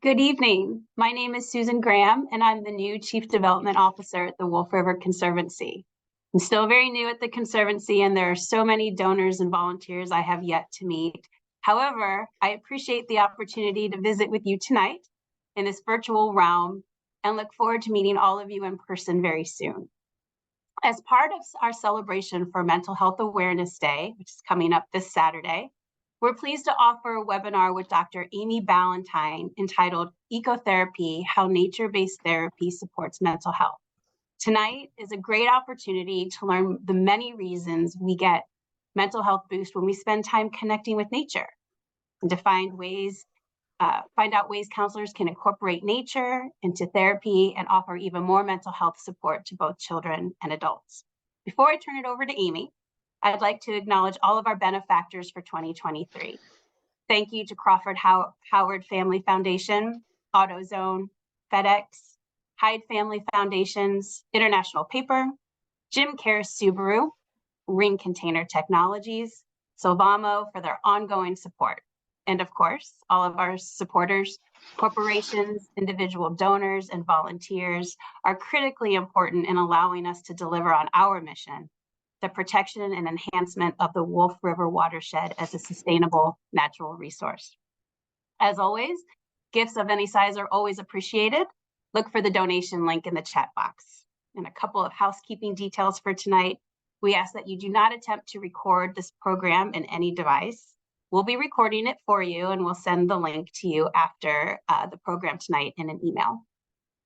Good evening. My name is Susan Graham, and I'm the new Chief Development Officer at the Wolf River Conservancy. I'm still very new at the Conservancy, and there are so many donors and volunteers I have yet to meet. However, I appreciate the opportunity to visit with you tonight in this virtual realm and look forward to meeting all of you in person very soon. As part of our celebration for Mental Health Awareness Day, which is coming up this Saturday, we're pleased to offer a webinar with Dr. Amy Balentine entitled Ecotherapy, How Nature-Based Therapy Supports Mental Health. Tonight is a great opportunity to learn the many reasons we get mental health boost when we spend time connecting with nature, and to find out ways counselors can incorporate nature into therapy and offer even more mental health support to both children and adults. Before I turn it over to Amy, I'd like to acknowledge all of our benefactors for 2023. Thank you to Crawford Howard Family Foundation, AutoZone, FedEx, Hyde Family Foundations, International Paper, Jim Cares Subaru, Ring Container Technologies, Sylvamo for their ongoing support. And of course, all of our supporters, corporations, individual donors, and volunteers are critically important in allowing us to deliver on our mission, the protection and enhancement of the Wolf River watershed as a sustainable natural resource. As always, gifts of any size are always appreciated. Look for the donation link in the chat box. And a couple of housekeeping details for tonight. We ask that you do not attempt to record this program in any device. We'll be recording it for you, and we'll send the link to you after the program tonight in an email.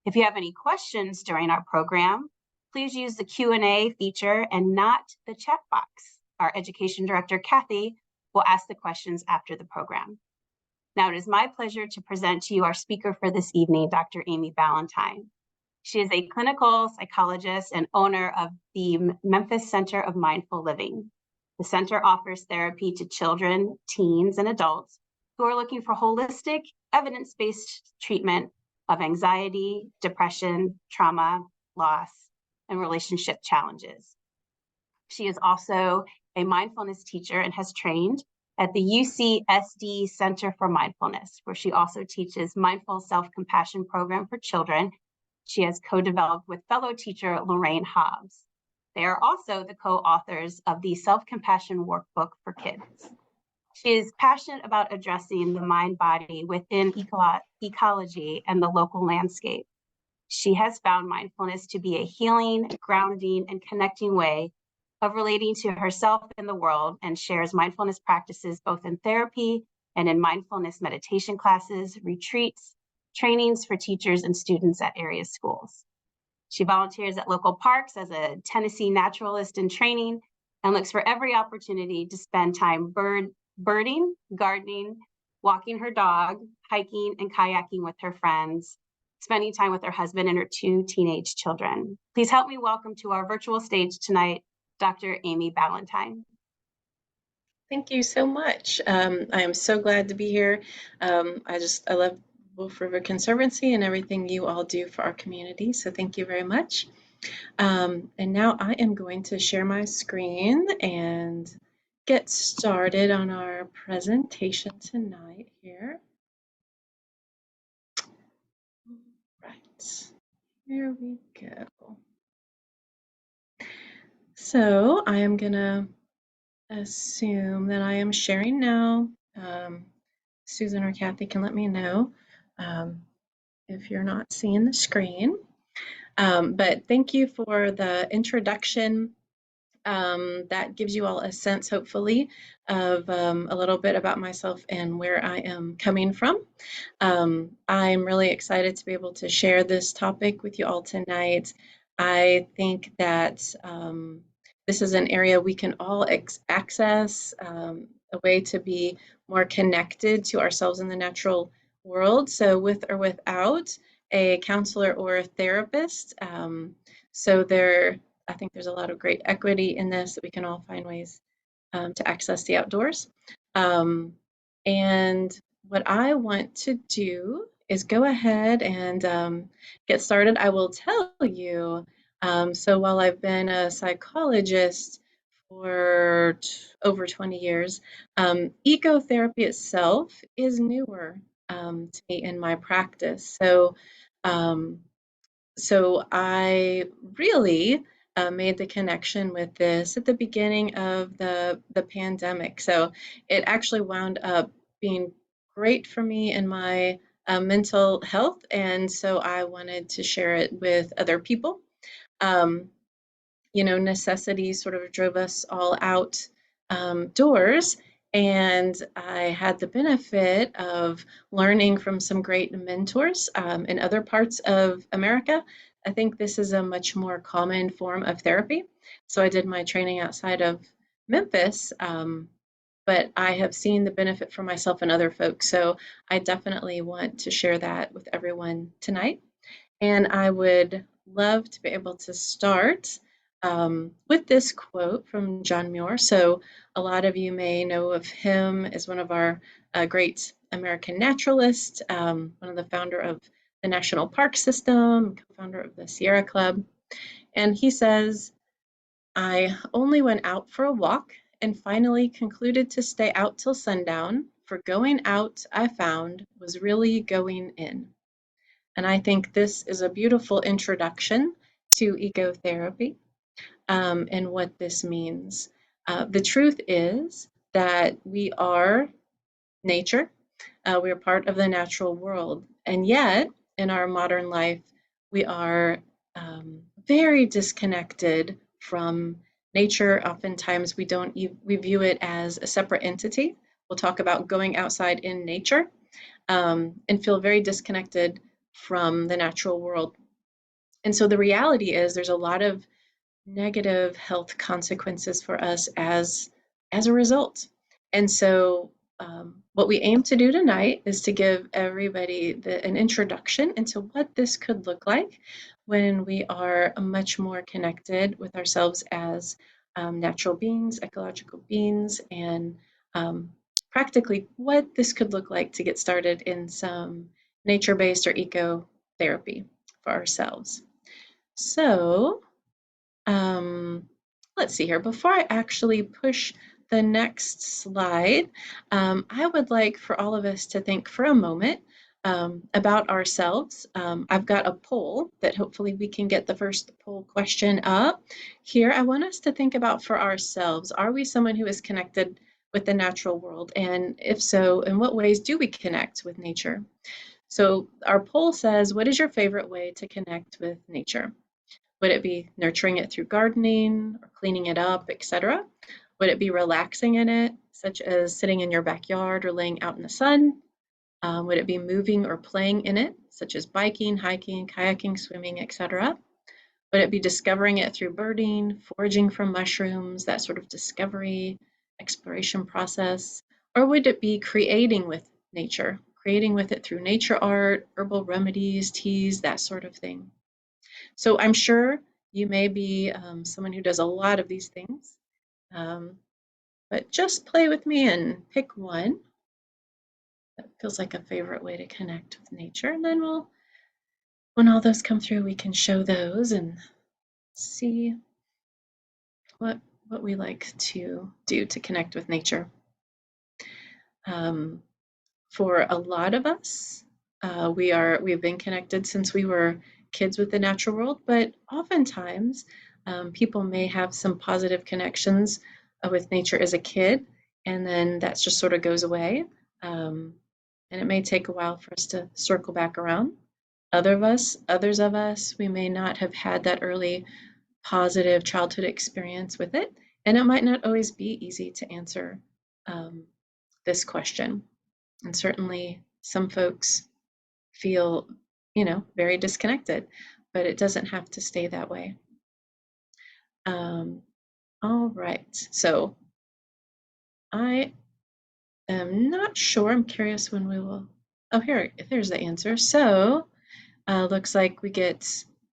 If you have any questions during our program, please use the Q&A feature and not the chat box. Our Education Director, Kathy, will ask the questions after the program. Now, it is my pleasure to present to you our speaker for this evening, Dr. Amy Balentine. She is a clinical psychologist and owner of the Memphis Center of Mindful Living. The center offers therapy to children, teens, and adults who are looking for holistic, evidence-based treatment of anxiety, depression, trauma, loss, and relationship challenges. She is also a mindfulness teacher and has trained at the UCSD Center for Mindfulness, where she also teaches mindful self-compassion program for children. She has co-developed with fellow teacher Lorraine Hobbs. They are also the co-authors of the Self-Compassion Workbook for Kids. She is passionate about addressing the mind-body within ecology and the local landscape. She has found mindfulness to be a healing, grounding, and connecting way of relating to herself and the world, and shares mindfulness practices both in therapy and in mindfulness meditation classes, retreats, trainings for teachers and students at area schools. She volunteers at local parks as a Tennessee naturalist in training and looks for every opportunity to spend time birding, gardening, walking her dog, hiking and kayaking with her friends, spending time with her husband and her 2 teenage children. Please help me welcome to our virtual stage tonight, Dr. Amy Balentine. Thank you so much. I am so glad to be here. I love Wolf River Conservancy and everything you all do for our community. So thank you very much. And now I am going to share my screen and get started on our presentation tonight here. Right, here we go. So I am gonna assume that I am sharing now. Susan or Kathy can let me know if you're not seeing the screen. But thank you for the introduction. That gives you all a sense, hopefully, of a little bit about myself and where I am coming from. I'm really excited to be able to share this topic with you all tonight. I think that this is an area we can all access, a way to be more connected to ourselves in the natural world. So with or without a counselor or a therapist. I think there's a lot of great equity in this, that we can all find ways to access the outdoors. And what I want to do is go ahead and get started. I will tell you, so while I've been a psychologist for over 20 years, ecotherapy itself is newer. to me in my practice. So, um, so I really made the connection with this at the beginning of the pandemic. So it actually wound up being great for me in my mental health, and so I wanted to share it with other people. Um, necessity sort of drove us all out doors. And I had the benefit of learning from some great mentors in other parts of America. I think this is a much more common form of therapy. So I did my training outside of Memphis, but I have seen the benefit for myself and other folks. So I definitely want to share that with everyone tonight. And I would love to be able to start with this quote from John Muir. So, a lot of you may know of him as one of our great American naturalists, one of the founder of the National Park System, co-founder of the Sierra Club. And he says, I only went out for a walk and finally concluded to stay out till sundown, for going out, I found, was really going in. And I think this is a beautiful introduction to ecotherapy and what this means. The truth is that we are nature, we are part of the natural world, and yet in our modern life, we are very disconnected from nature. Oftentimes, we view it as a separate entity. We'll talk about going outside in nature and feel very disconnected from the natural world. And so the reality is there's a lot of negative health consequences for us as a result. And so what we aim to do tonight is to give everybody an introduction into what this could look like when we are much more connected with ourselves as natural beings, ecological beings, and practically what this could look like to get started in some nature-based or eco-therapy for ourselves. So let's see here. Before I actually push the next slide, I would like for all of us to think for a moment about ourselves. I've got a poll that hopefully we can get the first poll question up here. I want us to think about for ourselves, are we someone who is connected with the natural world? And if so, in what ways do we connect with nature? So our poll says, what is your favorite way to connect with nature? Would it be nurturing it through gardening or cleaning it up, etc.? Would it be relaxing in it, such as sitting in your backyard or laying out in the sun? Would it be moving or playing in it, such as biking, hiking, kayaking, swimming, etc.? Would it be discovering it through birding, foraging for mushrooms, that sort of discovery, exploration process? Or would it be creating with nature, creating with it through nature art, herbal remedies, teas, that sort of thing? So I'm sure you may be someone who does a lot of these things, but just play with me and pick one that feels like a favorite way to connect with nature. And then when all those come through, we can show those and see what we like to do to connect with nature. For a lot of us, we've been connected since we were kids with the natural world, but oftentimes people may have some positive connections with nature as a kid, and then that just sort of goes away. And it may take a while for us to circle back around. Others of us, we may not have had that early positive childhood experience with it, and it might not always be easy to answer this question. And certainly some folks feel, very disconnected, but it doesn't have to stay that way. All right, so I am not sure. I'm curious when we will. Oh, there's the answer. So looks like we get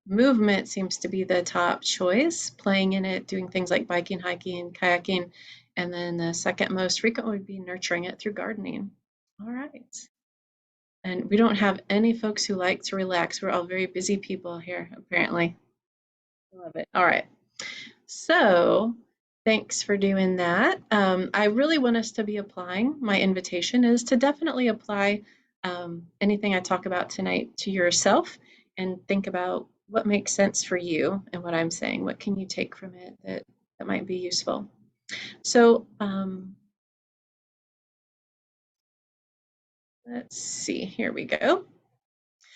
movement seems to be the top choice, playing in it, doing things like biking, hiking, kayaking, and then the second most frequent would be nurturing it through gardening. All right. And we don't have any folks who like to relax. We're all very busy people here, apparently. Love it. All right. So thanks for doing that. I really want us to be applying. My invitation is to definitely apply anything I talk about tonight to yourself and think about what makes sense for you and what I'm saying. What can you take from it that might be useful? So let's see, here we go.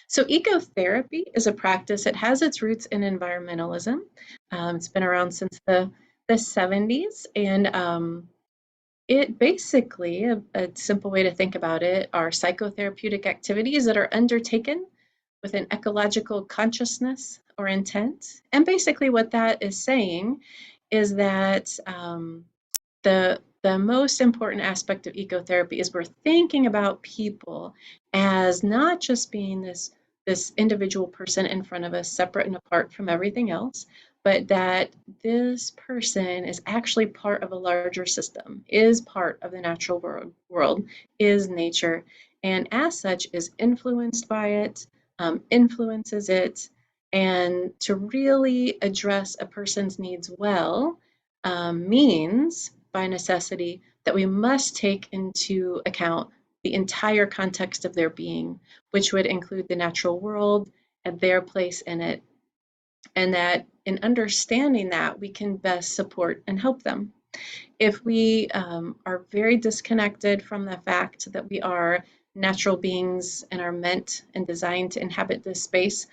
So ecotherapy is a practice. It has its roots in environmentalism. It's been around since the 70s, and it basically, a simple way to think about it, are psychotherapeutic activities that are undertaken with an ecological consciousness or intent. And basically what that is saying is that the most important aspect of ecotherapy is we're thinking about people as not just being this individual person in front of us, separate and apart from everything else, but that this person is actually part of a larger system, is part of the natural world, is nature, and as such is influenced by it, influences it, and to really address a person's needs well means by necessity that we must take into account the entire context of their being, which would include the natural world and their place in it, and that in understanding that we can best support and help them. If we are very disconnected from the fact that we are natural beings and are meant and designed to inhabit this space,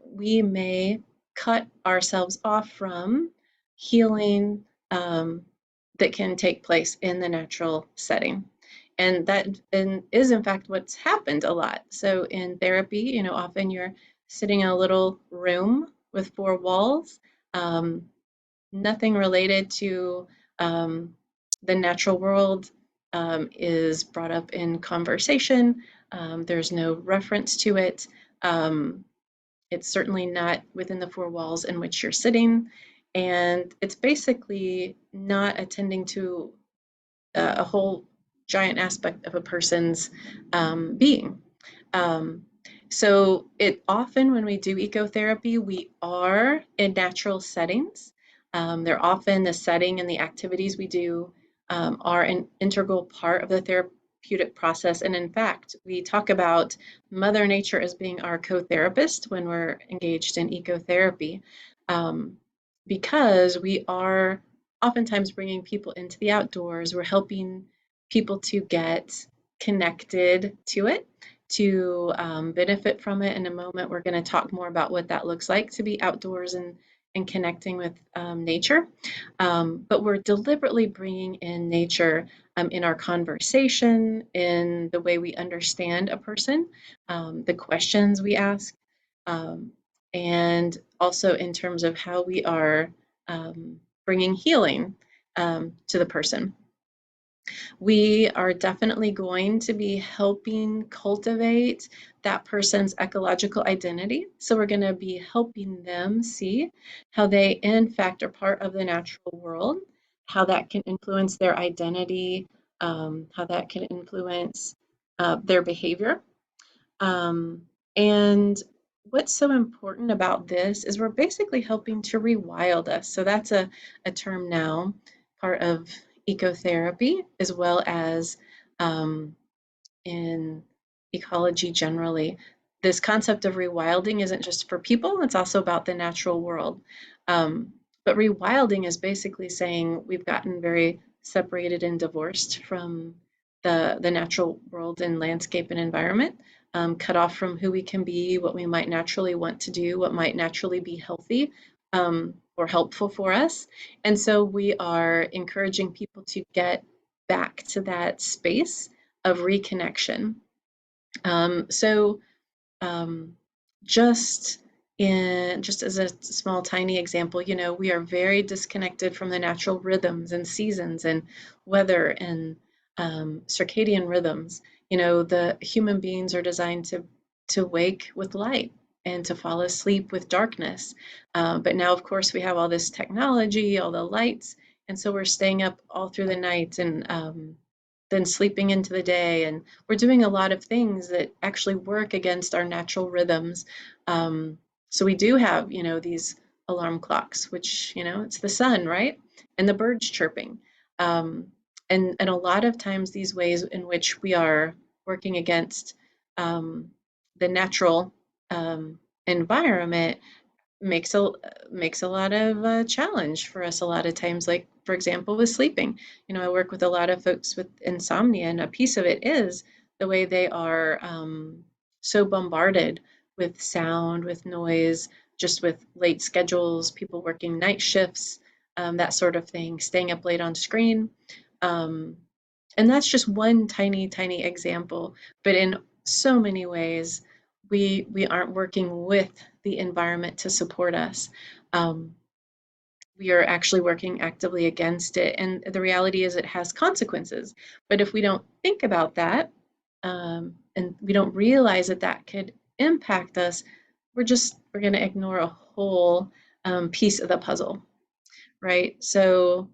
we may cut ourselves off from healing that can take place in the natural setting. And that is in fact what's happened a lot. So in therapy, often you're sitting in a little room with four walls, nothing related to the natural world is brought up in conversation. There's no reference to it. It's certainly not within the four walls in which you're sitting. And it's basically not attending to a whole giant aspect of a person's being. Um, so it often, when we do ecotherapy, we are in natural settings. They're often the setting and the activities we do are an integral part of the therapeutic process. And in fact, we talk about Mother Nature as being our co-therapist when we're engaged in ecotherapy, because we are oftentimes bringing people into the outdoors. We're helping people to get connected to it, to benefit from it. In a moment, we're going to talk more about what that looks like to be outdoors and connecting with nature. But we're deliberately bringing in nature in our conversation, in the way we understand a person, the questions we ask, and also in terms of how we are bringing healing to the person. We are definitely going to be helping cultivate that person's ecological identity. So we're going to be helping them see how they, in fact, are part of the natural world, how that can influence their identity, how that can influence their behavior. And what's so important about this is we're basically helping to rewild us. So that's a term now, part of ecotherapy, as well as in ecology generally. This concept of rewilding isn't just for people, it's also about the natural world. But rewilding is basically saying we've gotten very separated and divorced from the natural world and landscape and environment, cut off from who we can be, what we might naturally want to do, what might naturally be healthy or helpful for us. And so we are encouraging people to get back to that space of reconnection. So just as a small tiny example, we are very disconnected from the natural rhythms and seasons and weather and circadian rhythms. The human beings are designed to wake with light and to fall asleep with darkness. But now, of course, we have all this technology, all the lights, and so we're staying up all through the night and then sleeping into the day. And we're doing a lot of things that actually work against our natural rhythms. So we do have, these alarm clocks, which, it's the sun, right? And the birds chirping. And a lot of times these ways in which we are working against the natural environment makes a lot of challenge for us a lot of times. Like, for example, with sleeping. I work with a lot of folks with insomnia, and a piece of it is the way they are so bombarded with sound, with noise, just with late schedules, people working night shifts, that sort of thing, staying up late on screen. And that's just one tiny, tiny example. But in so many ways, we aren't working with the environment to support us. We are actually working actively against it. And the reality is it has consequences. But if we don't think about that, and we don't realize that that could impact us, we're going to ignore a whole piece of the puzzle, right? So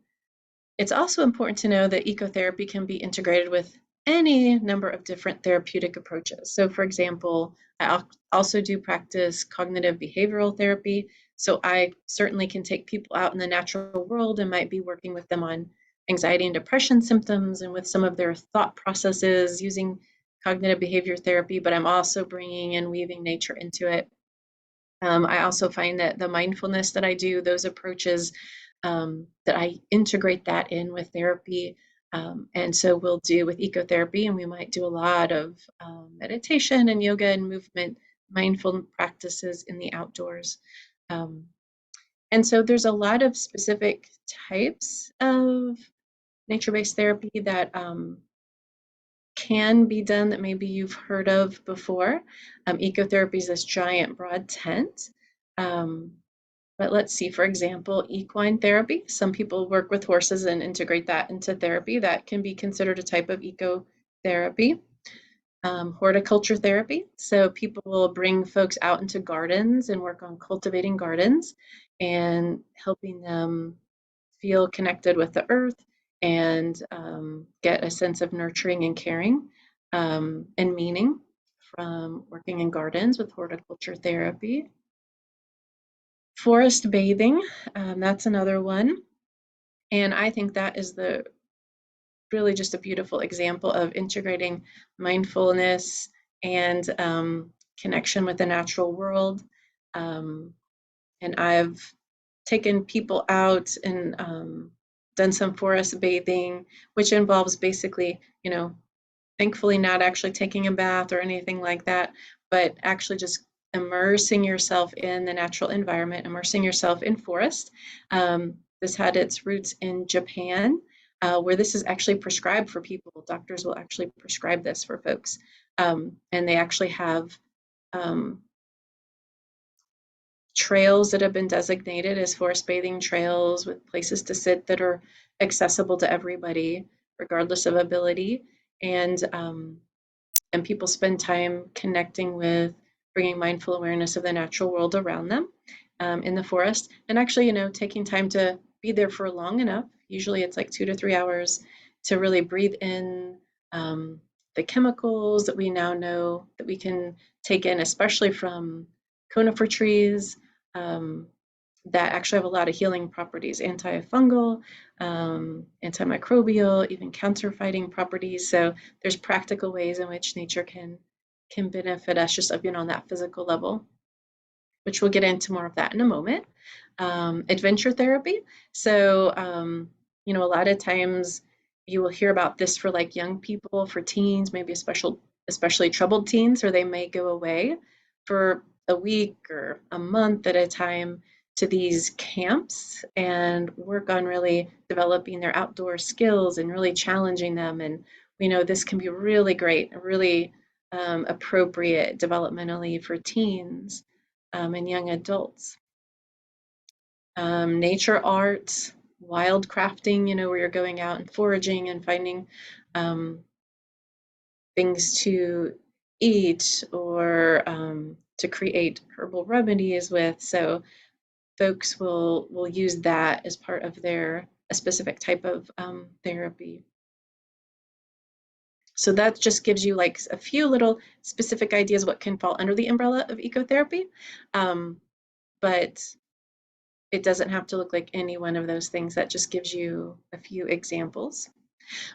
it's also important to know that ecotherapy can be integrated with any number of different therapeutic approaches. So, for example, I also do practice cognitive behavioral therapy. So I certainly can take people out in the natural world and might be working with them on anxiety and depression symptoms and with some of their thought processes using cognitive behavior therapy, but I'm also bringing and weaving nature into it. I also find that the mindfulness that I do, those approaches, that I integrate that in with therapy. And so we'll do with ecotherapy, and we might do a lot of meditation and yoga and movement, mindful practices in the outdoors. Um, and so there's a lot of specific types of nature-based therapy that can be done that maybe you've heard of before. Ecotherapy is this giant broad tent. But let's see, for example, equine therapy. Some people work with horses and integrate that into therapy. That can be considered a type of ecotherapy. Horticulture therapy. So people will bring folks out into gardens and work on cultivating gardens and helping them feel connected with the earth and get a sense of nurturing and caring and meaning from working in gardens with horticulture therapy. Forest bathing, that's another one. And I think that is really just a beautiful example of integrating mindfulness and connection with the natural world. And I've taken people out and done some forest bathing, which involves basically, thankfully not actually taking a bath or anything like that, but actually just immersing yourself in the natural environment, immersing yourself in forest. This had its roots in Japan, where this is actually prescribed for people. Doctors will actually prescribe this for folks. And they actually have trails that have been designated as forest bathing trails with places to sit that are accessible to everybody, regardless of ability. And people spend time connecting with, bringing mindful awareness of the natural world around them in the forest, and actually, taking time to be there for long enough. Usually it's like 2 to 3 hours to really breathe in the chemicals that we now know that we can take in, especially from conifer trees, that actually have a lot of healing properties, antifungal, antimicrobial, even cancer-fighting properties. So there's practical ways in which nature can benefit us just on that physical level, which we'll get into more of that in a moment. Adventure therapy. So, a lot of times you will hear about this for like young people, for teens, maybe especially troubled teens, or they may go away for a week or a month at a time to these camps and work on really developing their outdoor skills and really challenging them. And we know this can be really great, really appropriate developmentally for teens and young adults. Nature art, wild crafting, where you're going out and foraging and finding things to eat or to create herbal remedies with. So folks will use that as part of a specific type of therapy. So that just gives you like a few little specific ideas what can fall under the umbrella of ecotherapy. But it doesn't have to look like any one of those things. That just gives you a few examples.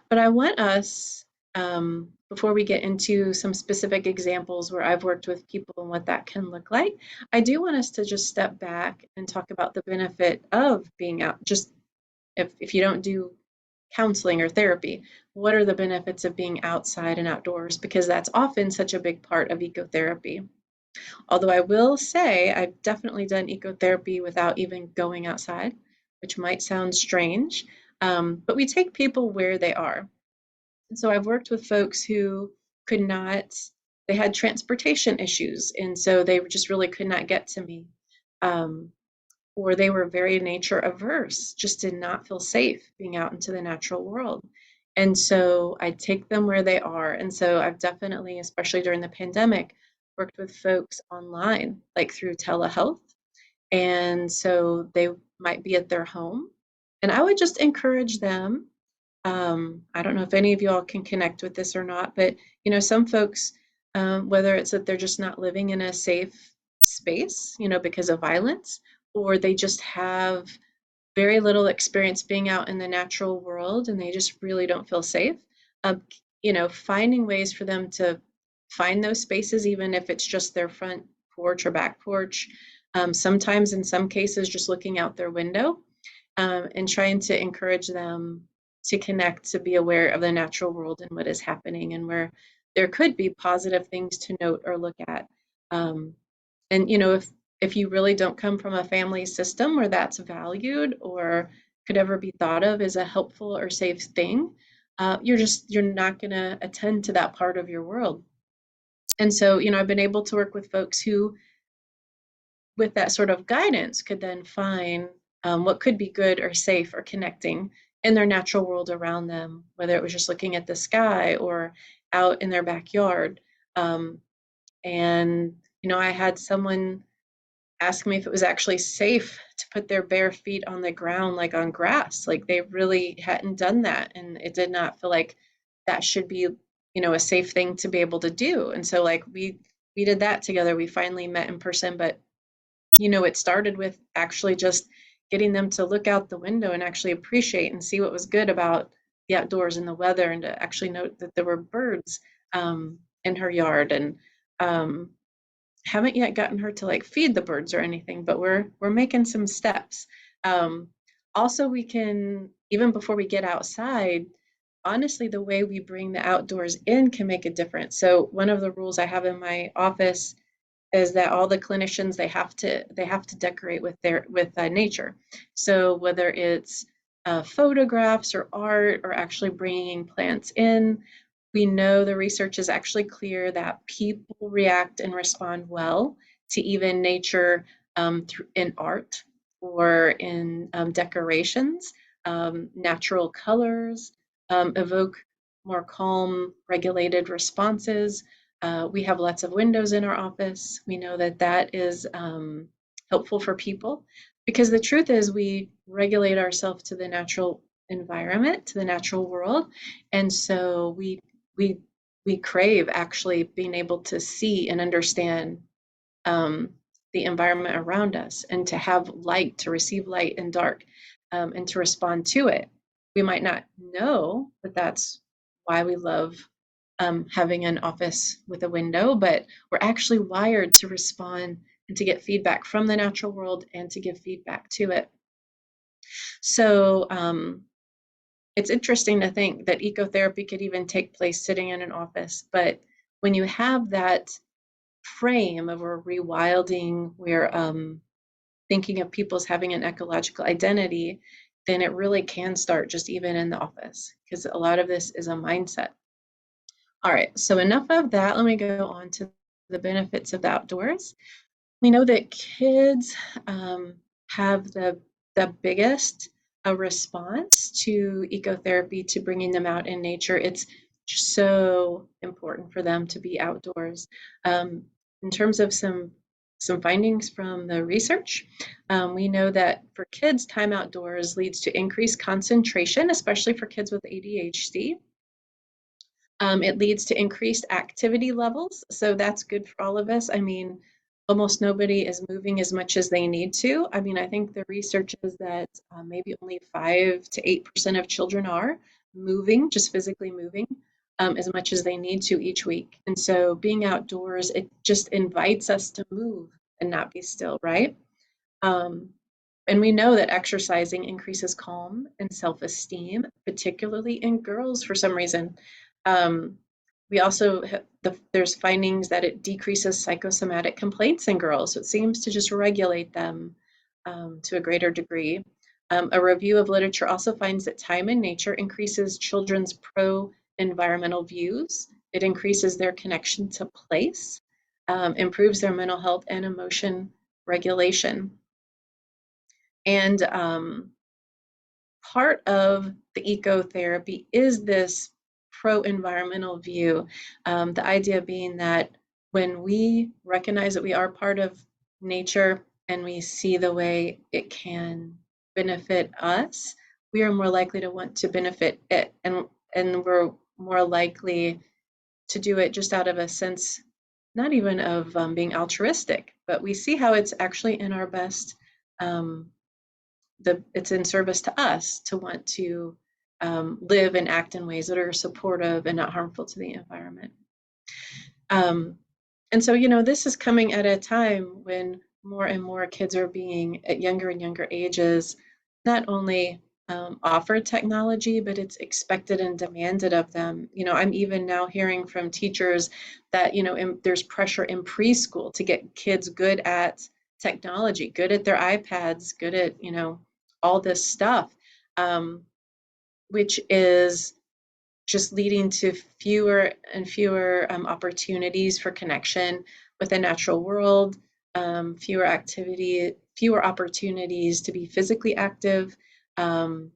But I want us before we get into some specific examples where I've worked with people and what that can look like, I do want us to just step back and talk about the benefit of being out. Just if you don't do counseling or therapy, what are the benefits of being outside and outdoors? Because that's often such a big part of ecotherapy. Although I will say I've definitely done ecotherapy without even going outside, which might sound strange, but we take people where they are. And so I've worked with folks who could not, they had transportation issues, and so they just really could not get to me. Um, or they were very nature averse, just did not feel safe being out into the natural world. And so I take them where they are. And so I've definitely, especially during the pandemic, worked with folks online, like through telehealth. And so they might be at their home. And I would just encourage them. I don't know if any of y'all can connect with this or not, but some folks, whether it's that they're just not living in a safe space, because of violence, or they just have very little experience being out in the natural world and they just really don't feel safe. Um, Finding ways for them to find those spaces, even if it's just their front porch or back porch. Sometimes, in some cases, just looking out their window and trying to encourage them to connect, to be aware of the natural world and what is happening, and where there could be positive things to note or look at. And if you really don't come from a family system where that's valued or could ever be thought of as a helpful or safe thing, you're not going to attend to that part of your world. And so I've been able to work with folks who, with that sort of guidance, could then find what could be good or safe or connecting in their natural world around them, whether it was just looking at the sky or out in their backyard. And I had someone ask me if it was actually safe to put their bare feet on the ground, like on grass. Like they really hadn't done that, and it did not feel like that should be a safe thing to be able to do. And so like we did that together. We finally met in person, but it started with actually just getting them to look out the window and actually appreciate and see what was good about the outdoors and the weather, and to actually note that there were birds in her yard. And haven't yet gotten her to like feed the birds or anything, but we're making some steps. Um, Also, we can, even before we get outside, honestly, the way we bring the outdoors in can make a difference. So one of the rules I have in my office is that all the clinicians, they have to decorate with nature. So whether it's photographs or art or actually bringing plants in, we know the research is actually clear that people react and respond well to even nature in art or in decorations. Natural colors evoke more calm, regulated responses. We have lots of windows in our office. We know that that is helpful for people, because the truth is we regulate ourselves to the natural environment, to the natural world. And so we we crave actually being able to see and understand um, the environment around us, and to have light, to receive light and dark, and to respond to it. We might not know that that's why we love having an office with a window, but we're actually wired to respond and to get feedback from the natural world and to give feedback to it. So it's interesting to think that ecotherapy could even take place sitting in an office, but when you have that frame of a rewilding where thinking of people as having an ecological identity, then it really can start just even in the office, because a lot of this is a mindset. All right, so enough of that. Let me go on to the benefits of the outdoors. We know that kids have the biggest response to ecotherapy, to bringing them out in nature. It's just so important for them to be outdoors. In terms of some findings from the research, we know that for kids, time outdoors leads to increased concentration, especially for kids with ADHD. It leads to increased activity levels, so that's good for all of us. I mean, almost nobody is moving as much as they need to. I mean, I think the research is that maybe only 5 to 8% of children are moving, just physically moving. as much as they need to each week. And so being outdoors, it just invites us to move and not be still, right? Um, and we know that exercising increases calm and self-esteem, particularly in girls for some reason. Um, we also there's findings that it decreases psychosomatic complaints in girls. So it seems to just regulate them to a greater degree. A review of literature also finds that time in nature increases children's pro-environmental views. It increases their connection to place, improves their mental health and emotion regulation. And part of the ecotherapy is this pro-environmental view. The idea being that when we recognize that we are part of nature and we see the way it can benefit us, we are more likely to want to benefit it. And we're more likely to do it just out of a sense, not even of being altruistic, but we see how it's actually in our best it's in service to us to want to live and act in ways that are supportive and not harmful to the environment. And so, this is coming at a time when more and more kids are being, at younger and younger ages, not only offered technology, but it's expected and demanded of them. I'm even now hearing from teachers that, there's pressure in preschool to get kids good at technology, good at their iPads, good at, all this stuff, which is just leading to fewer and fewer opportunities for connection with the natural world, fewer opportunities to be physically active, and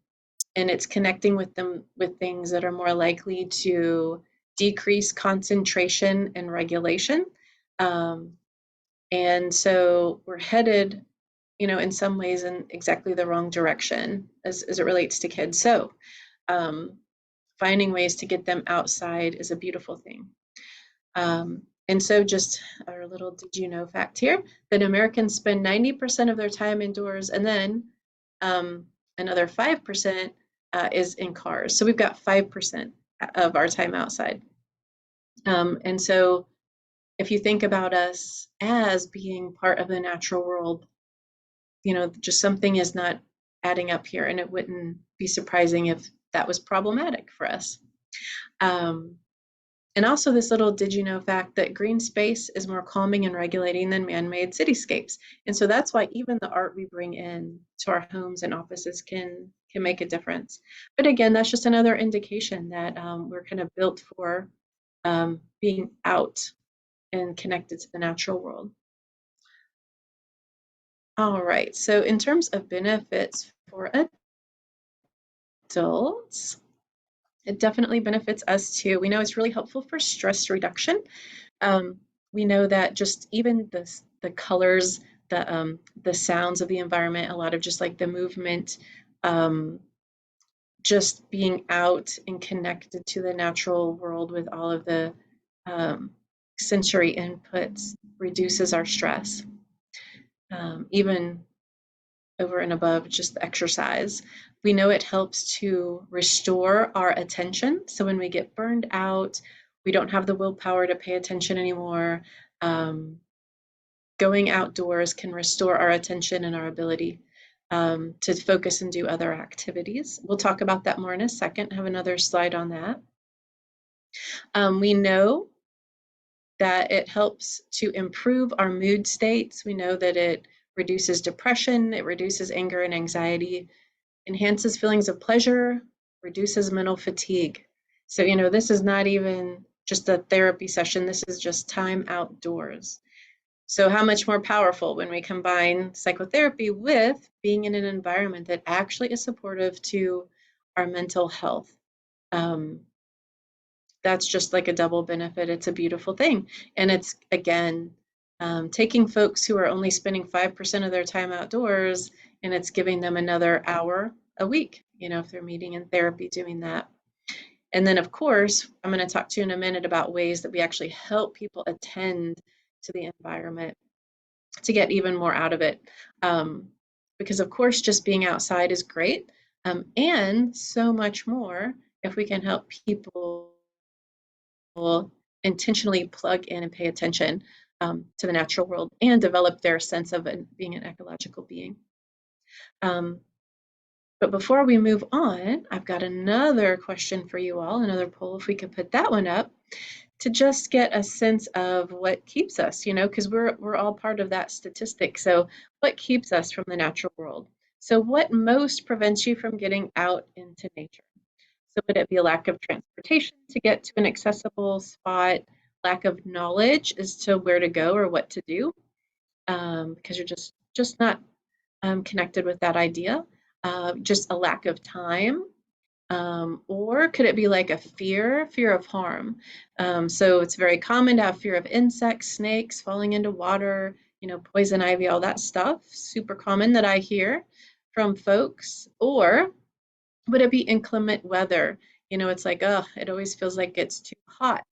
it's connecting with them with things that are more likely to decrease concentration and regulation. And so we're headed, in some ways in exactly the wrong direction as it relates to kids. So finding ways to get them outside is a beautiful thing. And so just our little did you know fact here, that Americans spend 90% of their time indoors, and then another 5% is in cars. So we've got 5% of our time outside. And so if you think about us as being part of the natural world, just something is not adding up here, and it wouldn't be surprising if that was problematic for us. And also this little did you know fact that green space is more calming and regulating than man-made cityscapes. And so that's why even the art we bring in to our homes and offices can make a difference. But again, that's just another indication that we're kind of built for being out and connected to the natural world. All right, so in terms of benefits for adults, it definitely benefits us too. We know it's really helpful for stress reduction. We know that just even the colors, the sounds of the environment, a lot of just like the movement, just being out and connected to the natural world with all of the sensory inputs reduces our stress. Even over and above just the exercise. We know it helps to restore our attention. So when we get burned out, we don't have the willpower to pay attention anymore. Going outdoors can restore our attention and our ability to focus and do other activities. We'll talk about that more in a second. I have another slide on that. We know that it helps to improve our mood states. We know that it reduces depression, it reduces anger and anxiety, enhances feelings of pleasure, reduces mental fatigue. So, this is not even just a therapy session, this is just time outdoors. So how much more powerful when we combine psychotherapy with being in an environment that actually is supportive to our mental health. That's just like a double benefit. It's a beautiful thing. And it's, again, taking folks who are only spending 5% of their time outdoors, and it's giving them another hour a week, if they're meeting in therapy doing that. And then, of course, I'm going to talk to you in a minute about ways that we actually help people attend to the environment to get even more out of it. Because, of course, just being outside is great, and so much more if we can help people intentionally plug in and pay attention to the natural world and develop their sense of being an ecological being. But before we move on, I've got another question for you all, another poll, if we could put that one up, to just get a sense of what keeps us, because we're all part of that statistic. So what keeps us from the natural world? So what most prevents you from getting out into nature? So would it be a lack of transportation to get to an accessible spot, lack of knowledge as to where to go or what to do, because you're just not connected with that idea, just a lack of time, or could it be like a fear of harm? So it's very common to have fear of insects, snakes, falling into water, poison ivy, all that stuff, super common that I hear from folks. Or would it be inclement weather? It's like, oh, it always feels like it's too hot,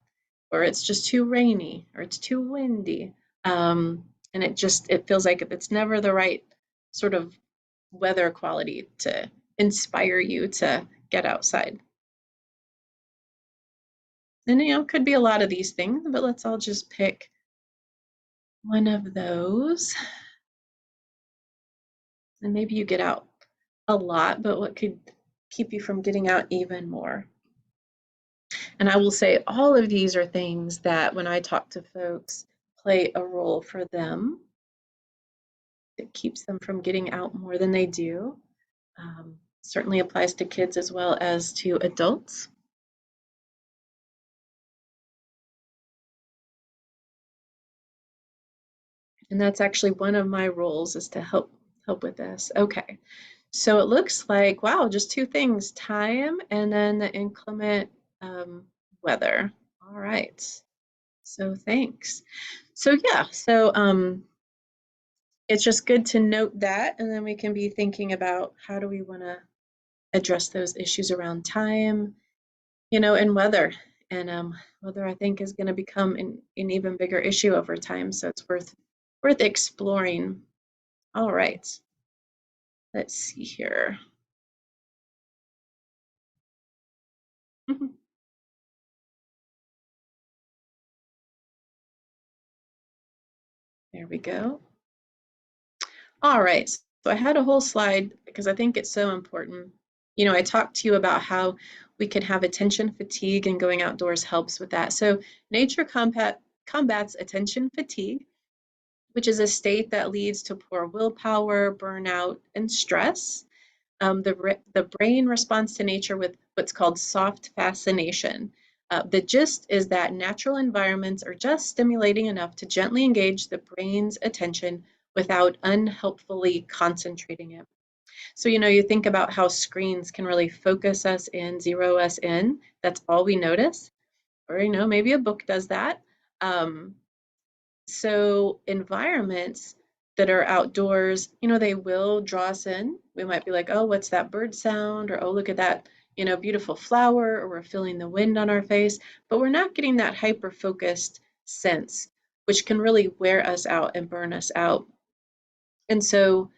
or it's just too rainy, or it's too windy. And it feels like it's never the right sort of weather quality to inspire you to get outside. And it could be a lot of these things, but let's all just pick one of those. And maybe you get out a lot, but what could keep you from getting out even more? And I will say all of these are things that when I talk to folks play a role for them. It keeps them from getting out more than they do. Certainly applies to kids as well as to adults. And that's actually one of my roles, is to help with this. Okay, so it looks like, wow, just two things, time and then the inclement weather. All right, so thanks. So yeah, so it's just good to note that, and then we can be thinking about how do we want to address those issues around time, and weather. And weather, I think, is going to become an even bigger issue over time, so it's worth exploring. All right, let's see here. There we go. All right, so I had a whole slide because I think it's so important. I talked to you about how we can have attention fatigue, and going outdoors helps with that. So nature combats attention fatigue, which is a state that leads to poor willpower, burnout, and stress. The brain responds to nature with what's called soft fascination. The gist is that natural environments are just stimulating enough to gently engage the brain's attention without unhelpfully concentrating it. So, you think about how screens can really focus us in, zero us in. That's all we notice. Or, maybe a book does that. So environments that are outdoors, they will draw us in. We might be like, oh, what's that bird sound? Or, oh, look at that, beautiful flower, or we're feeling the wind on our face, but we're not getting that hyper-focused sense, which can really wear us out and burn us out. And so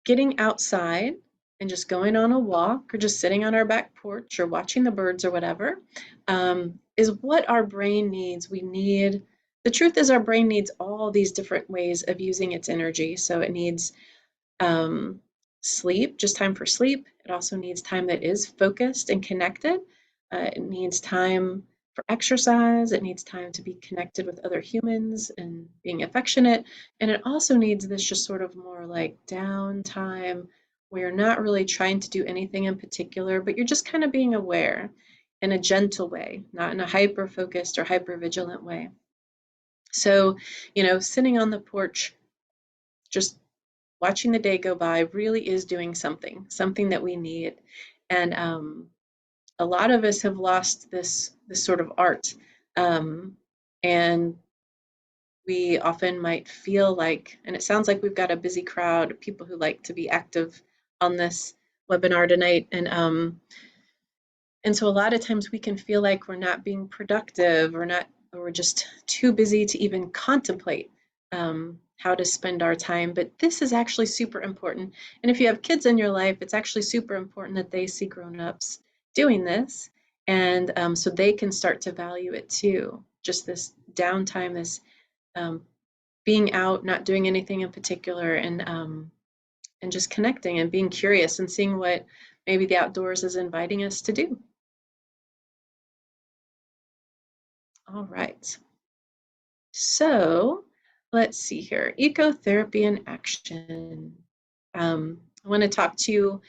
getting outside and just going on a walk, or just sitting on our back porch, or watching the birds or whatever, is what our brain needs. The truth is, our brain needs all these different ways of using its energy. So it needs sleep, just time for sleep. It also needs time that is focused and connected. It needs time for exercise. It needs time to be connected with other humans and being affectionate. And it also needs this just sort of more like downtime, where you're not really trying to do anything in particular, but you're just kind of being aware in a gentle way, not in a hyper-focused or hyper-vigilant way. So, sitting on the porch, just watching the day go by really is doing something that we need. And a lot of us have lost this sort of art. And we often might feel like, and it sounds like we've got a busy crowd of people who like to be active on this webinar tonight. And so a lot of times we can feel like we're not being productive, or we're just too busy to even contemplate how to spend our time. But this is actually super important. And if you have kids in your life, it's actually super important that they see grown-ups doing this. And so they can start to value it too. Just this downtime, this um, being out, not doing anything in particular, and just connecting and being curious and seeing what maybe the outdoors is inviting us to do. All right. So let's see here. Ecotherapy in action. I want to talk to you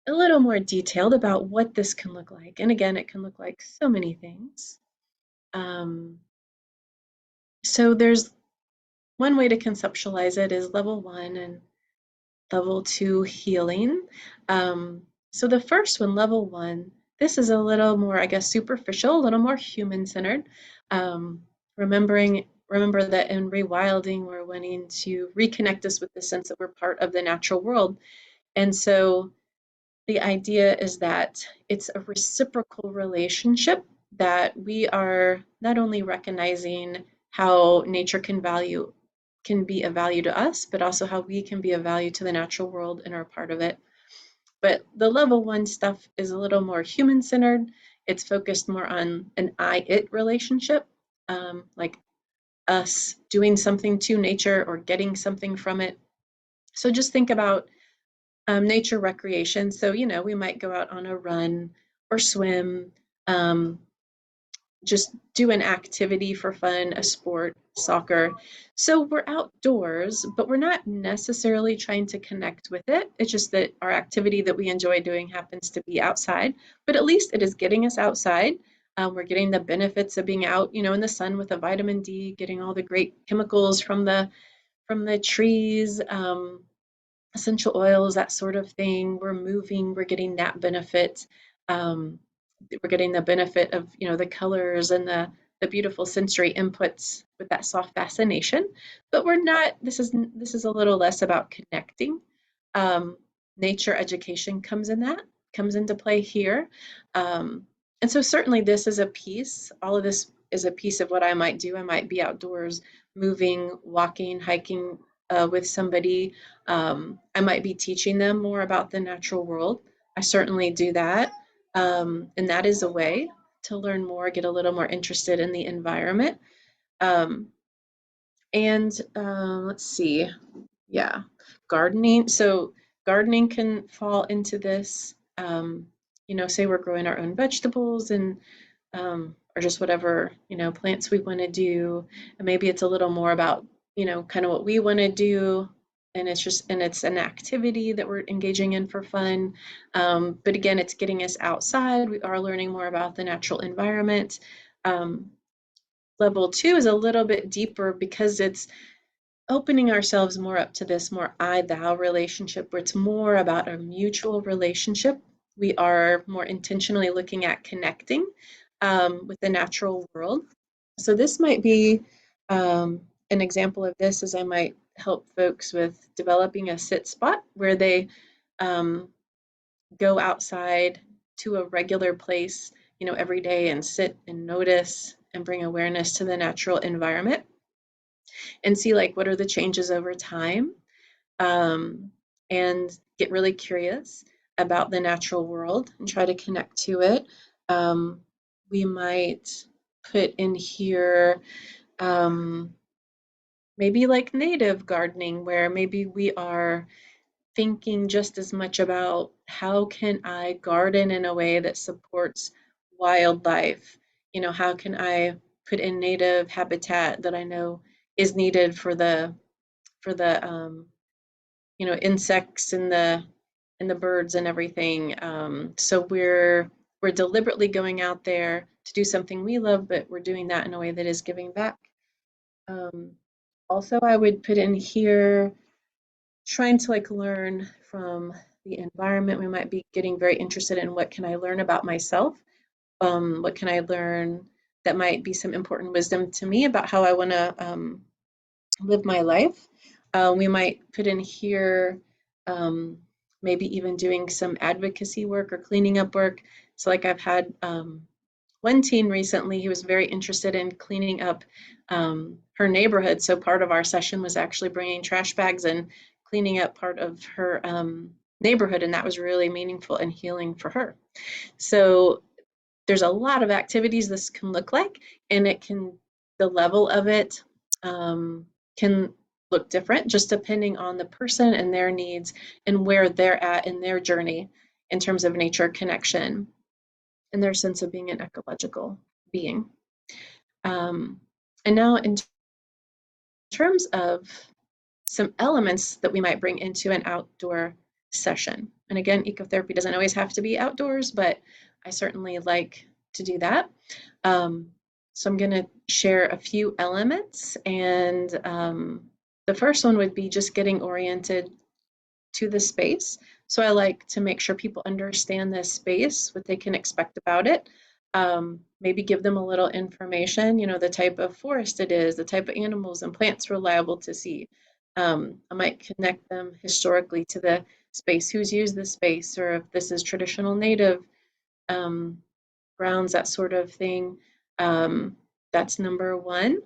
a little more detailed about what this can look like. And again, it can look like so many things. So there's one way to conceptualize it is level 1 and level 2 healing. So the first one, level 1, this is a little more, I guess, superficial, a little more human-centered. Remember that in rewilding, we're wanting to reconnect us with the sense that we're part of the natural world. And so the idea is that it's a reciprocal relationship, that we are not only recognizing how nature can be of value to us, but also how we can be of value to the natural world and are part of it. But the level 1 stuff is a little more human-centered. It's focused more on an I-it relationship, like us doing something to nature or getting something from it. So just think about nature recreation. So, we might go out on a run or swim, just do an activity for fun, a sport, soccer. So we're outdoors, but we're not necessarily trying to connect with it. It's just that our activity that we enjoy doing happens to be outside, but at least it is getting us outside. We're getting the benefits of being out, in the sun with the vitamin D, getting all the great chemicals from the trees, essential oils, that sort of thing. We're moving, we're getting that benefit. Um, we're getting the benefit of, the colors and the beautiful sensory inputs with that soft fascination. But we're not, this is a little less about connecting. Um, Nature education comes into play here. And so certainly this is a piece, all of this is a piece of what I might do. I might be outdoors, moving, walking, hiking with somebody. I might be teaching them more about the natural world. I certainly do that. And that is a way to learn more, get a little more interested in the environment. Let's see, yeah, gardening. So gardening can fall into this. Say we're growing our own vegetables and or just whatever, plants we want to do. And maybe it's a little more about, kind of what we want to do. And it's an activity that we're engaging in for fun. But again, it's getting us outside. We are learning more about the natural environment. Level 2 is a little bit deeper because it's opening ourselves more up to this more I-thou relationship where it's more about a mutual relationship. We are more intentionally looking at connecting with the natural world. So this might be an example of this is I might help folks with developing a sit spot where they go outside to a regular place, every day and sit and notice and bring awareness to the natural environment and see like what are the changes over time, and get really curious about the natural world and try to connect to it. We might put in here maybe like native gardening where maybe we are thinking just as much about how can I garden in a way that supports wildlife? How can I put in native habitat that I know is needed for the insects and the birds and everything. So we're deliberately going out there to do something we love, but we're doing that in a way that is giving back. Um, Also, I would put in here trying to like learn from the environment. We might be getting very interested in what can I learn about myself? What can I learn that might be some important wisdom to me about how I want to live my life. We might put in here um, maybe even doing some advocacy work or cleaning up work. So like I've had one teen recently, he was very interested in cleaning up her neighborhood. So part of our session was actually bringing trash bags and cleaning up part of her neighborhood. And that was really meaningful and healing for her. So there's a lot of activities this can look like, and the level of it can look different just depending on the person and their needs and where they're at in their journey in terms of nature connection and their sense of being an ecological being. And now in terms of some elements that we might bring into an outdoor session. And again, ecotherapy doesn't always have to be outdoors, but I certainly like to do that. So I'm going to share a few elements, and the first one would be just getting oriented to the space. So I like to make sure people understand this space, what they can expect about it. Maybe give them a little information, the type of forest it is, the type of animals and plants we're liable to see. I might connect them historically to the space, who's used the space, or if this is traditional native grounds, that sort of thing. That's number one.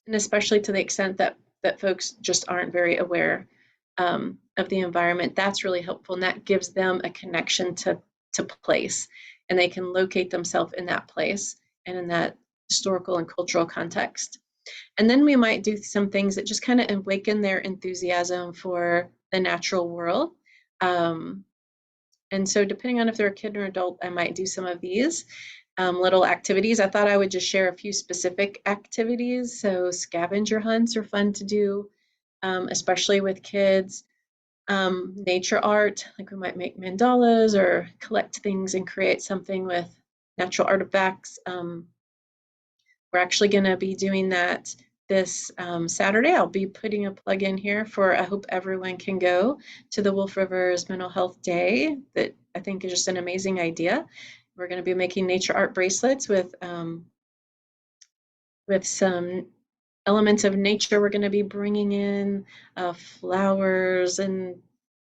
And especially to the extent that folks just aren't very aware of the environment, that's really helpful. And that gives them a connection to place, and they can locate themselves in that place and in that historical and cultural context. And then we might do some things that just kind of awaken their enthusiasm for the natural world. And so depending on if they're a kid or adult, I might do some of these little activities. I thought I would just share a few specific activities. So scavenger hunts are fun to do, especially with kids. Nature art, like we might make mandalas or collect things and create something with natural artifacts. We're actually going to be doing that this Saturday. I'll be putting a plug in here for, I hope everyone can go to the Wolf Rivers Mental Health Day. That I think is just an amazing idea. We're going to be making nature art bracelets with some elements of nature. We're going to be bringing in flowers and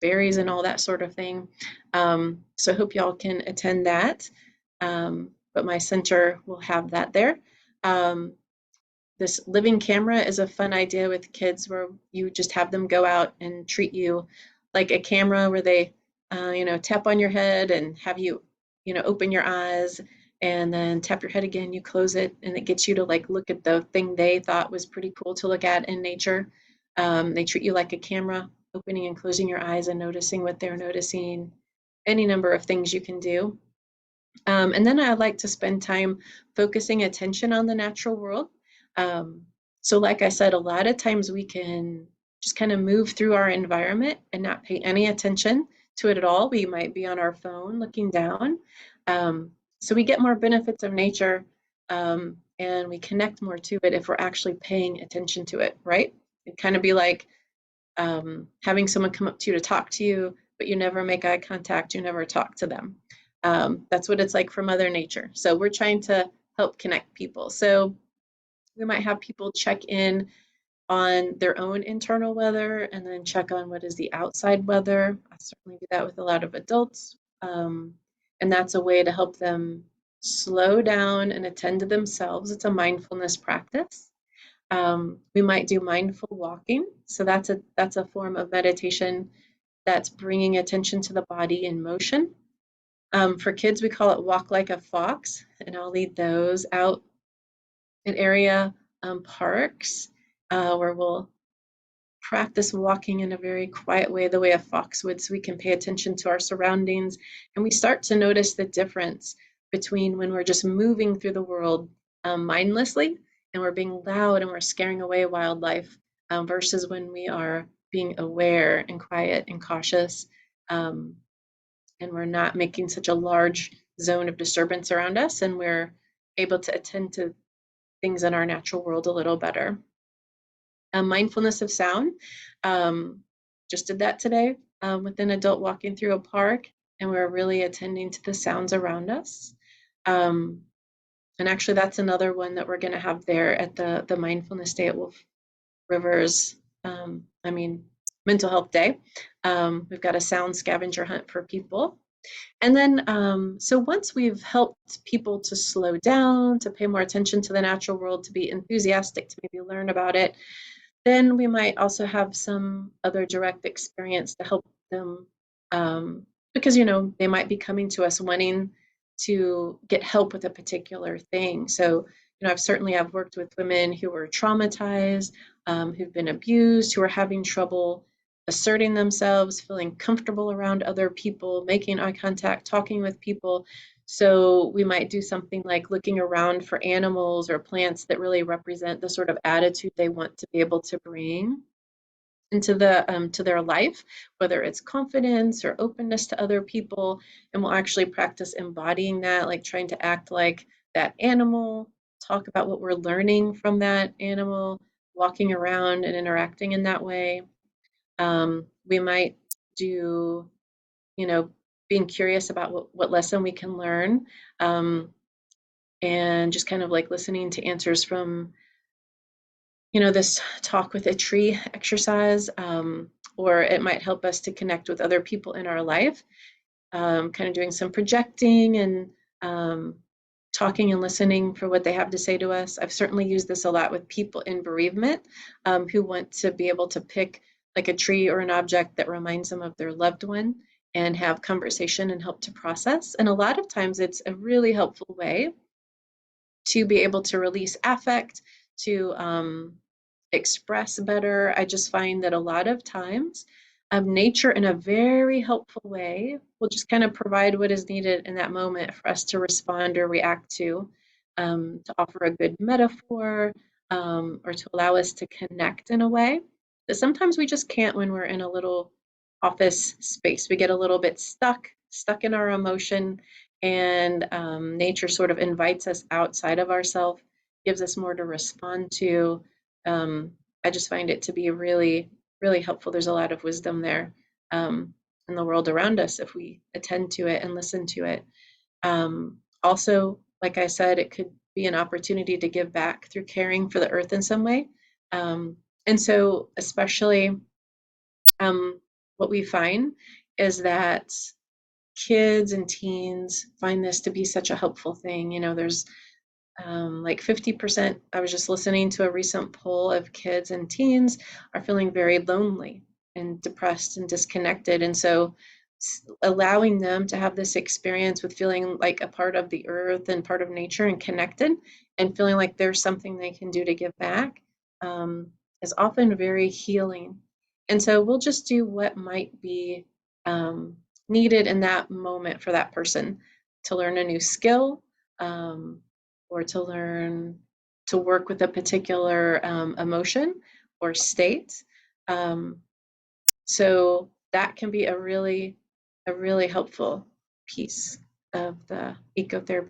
berries and all that sort of thing. So I hope y'all can attend that. But my center will have that there. This living camera is a fun idea with kids, where you just have them go out and treat you like a camera, where they, tap on your head and have you, open your eyes, and then tap your head again, you close it, and it gets you to like look at the thing they thought was pretty cool to look at in nature. They treat you like a camera, opening and closing your eyes and noticing what they're noticing, any number of things you can do. And then I like to spend time focusing attention on the natural world. So like I said, a lot of times we can just kind of move through our environment and not pay any attention to it at all. We might be on our phone looking down. So we get more benefits of nature, and we connect more to it if we're actually paying attention to it, right? It'd kind of be like having someone come up to you to talk to you, but you never make eye contact, you never talk to them. That's what it's like for Mother Nature. So we're trying to help connect people. So we might have people check in on their own internal weather and then check on what is the outside weather. I certainly do that with a lot of adults. And that's a way to help them slow down and attend to themselves. It's a mindfulness practice. We might do mindful walking. So that's a form of meditation that's bringing attention to the body in motion. For kids, we call it walk like a fox, and I'll lead those out in area parks where we'll practice walking in a very quiet way, the way a fox would, so we can pay attention to our surroundings. And we start to notice the difference between when we're just moving through the world mindlessly and we're being loud and we're scaring away wildlife versus when we are being aware and quiet and cautious, and we're not making such a large zone of disturbance around us, and we're able to attend to things in our natural world a little better. Mindfulness of sound. Just did that today with an adult walking through a park, and we're really attending to the sounds around us. And actually, that's another one that we're going to have there at the Mindfulness Day at Wolf Rivers. Mental Health Day. We've got a sound scavenger hunt for people. And then, so once we've helped people to slow down, to pay more attention to the natural world, to be enthusiastic, to maybe learn about it, then we might also have some other direct experience to help them, because they might be coming to us wanting to get help with a particular thing. So, I've worked with women who were traumatized, who've been abused, who are having trouble asserting themselves, feeling comfortable around other people, making eye contact, talking with people. So we might do something like looking around for animals or plants that really represent the sort of attitude they want to be able to bring into to their life, whether it's confidence or openness to other people. And we'll actually practice embodying that, like trying to act like that animal, talk about what we're learning from that animal, walking around and interacting in that way. We might do, you know, being curious about what lesson we can learn, and just kind of like listening to answers from, this talk with a tree exercise, or it might help us to connect with other people in our life, kind of doing some projecting and talking and listening for what they have to say to us. I've certainly used this a lot with people in bereavement, who want to be able to pick like a tree or an object that reminds them of their loved one and have conversation and help to process. And a lot of times it's a really helpful way to be able to release affect, to express better. I just find that a lot of times, nature in a very helpful way will just kind of provide what is needed in that moment for us to respond or react to offer a good metaphor, or to allow us to connect in a way that sometimes we just can't when we're in a little office space. We get a little bit stuck in our emotion, and nature sort of invites us outside of ourselves, gives us more to respond to. I just find it to be really, really helpful. There's a lot of wisdom there, in the world around us if we attend to it and listen to it. Also, like I said, it could be an opportunity to give back through caring for the earth in some way. And so, especially, what we find is that kids and teens find this to be such a helpful thing. There's like 50%, I was just listening to a recent poll of kids and teens are feeling very lonely and depressed and disconnected. And so allowing them to have this experience with feeling like a part of the earth and part of nature and connected, and feeling like there's something they can do to give back, is often very healing. And so we'll just do what might be needed in that moment for that person to learn a new skill, or to learn to work with a particular emotion or state. So that can be a really helpful piece of the ecotherapy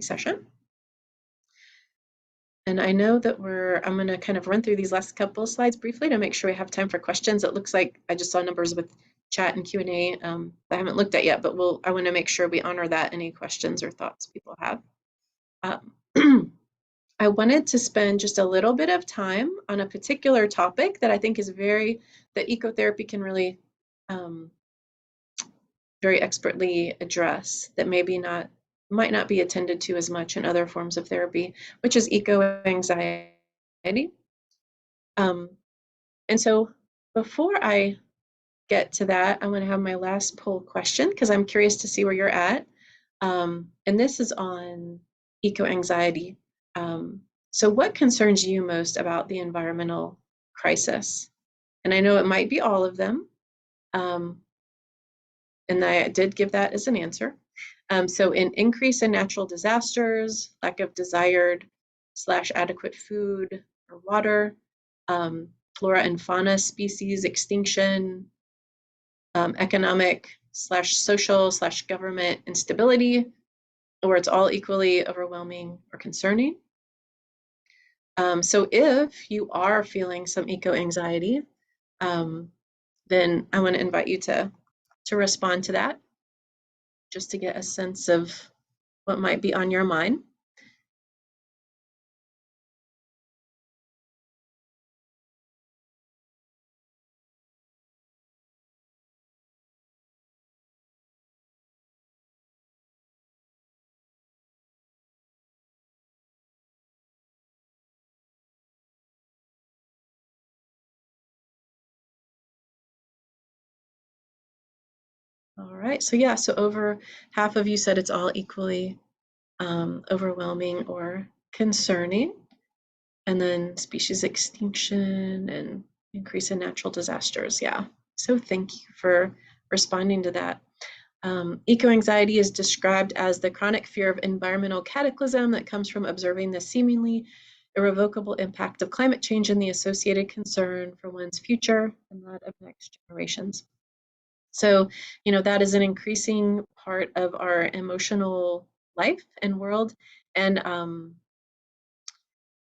session. And I know that I'm going to kind of run through these last couple of slides briefly to make sure we have time for questions. It looks like I just saw numbers with chat and Q&A I haven't looked at yet, but I want to make sure we honor that, any questions or thoughts people have. I wanted to spend just a little bit of time on a particular topic that I think is that ecotherapy can really very expertly address, that might not be attended to as much in other forms of therapy, which is eco-anxiety. And so before I get to that, I'm going to have my last poll question because I'm curious to see where you're at. And this is on eco-anxiety. So what concerns you most about the environmental crisis? And I know it might be all of them. And I did give that as an answer. So an increase in natural disasters, lack of desired/adequate food or water, flora and fauna species extinction, economic/social/government instability, or it's all equally overwhelming or concerning. So if you are feeling some eco-anxiety, then I want to invite you to respond to that, just to get a sense of what might be on your mind. All right, so yeah, so over half of you said it's all equally overwhelming or concerning. And then species extinction and increase in natural disasters. Yeah. So thank you for responding to that. Eco-anxiety is described as the chronic fear of environmental cataclysm that comes from observing the seemingly irrevocable impact of climate change and the associated concern for one's future and that of next generations. So, that is an increasing part of our emotional life and world. And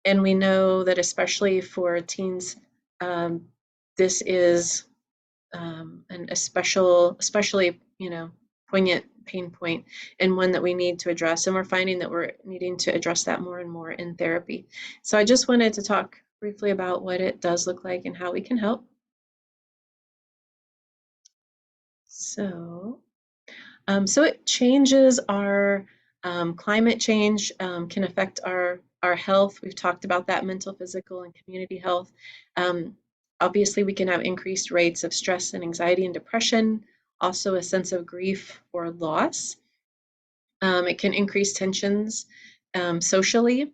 and we know that especially for teens, this is an especially, poignant pain point and one that we need to address. And we're finding that we're needing to address that more and more in therapy. So I just wanted to talk briefly about what it does look like and how we can help. So it changes our climate change can affect our health. We've talked about that mental, physical, and community health. Obviously, we can have increased rates of stress and anxiety and depression, also a sense of grief or loss. It can increase tensions socially,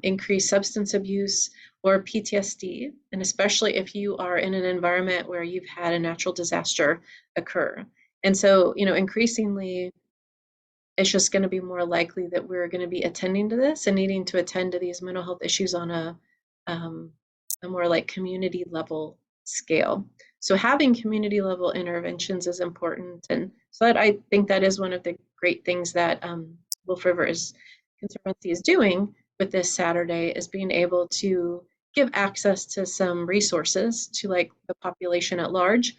increase substance abuse or PTSD, and especially if you are in an environment where you've had a natural disaster occur. And so, increasingly, it's just going to be more likely that we're going to be attending to this and needing to attend to these mental health issues on a more like community level scale. So having community level interventions is important. And so I think that is one of the great things that Wolf River Conservancy is doing with this Saturday is being able to give access to some resources to like the population at large.